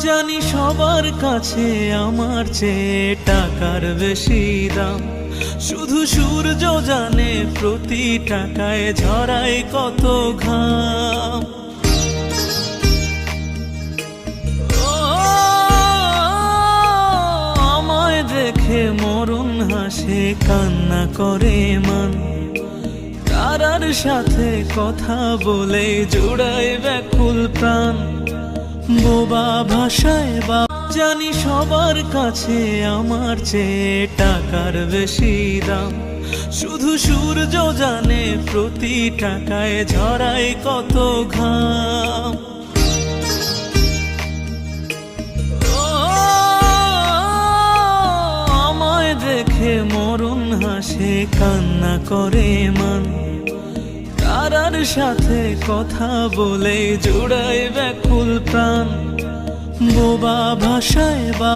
জানি সবার কাছে আমার চেয়ে টাকার বেশি দাম, শুধু সূর্য জানে প্রতি টাকায় ঝরায় কত ঘাম। আমায় দেখে মরণ হাসে কান্না করে মান, তারার সাথে কথা বলে জোড়ায় ব্যাকুল প্রাণ। বোবা ভাষায় বা জানি সবার কাছে আমার চেয়ে টাকার বেশি দাম, শুধু সূর্য জানে প্রতি টাকায় ঝরায় কত ঘাম। আমায় দেখে মরণ হাসে কান্না করে মান, তারার সাথে কথা বলে জোড়ায় ব্যাকুল প্রাণ। বোবা ভাষায় বা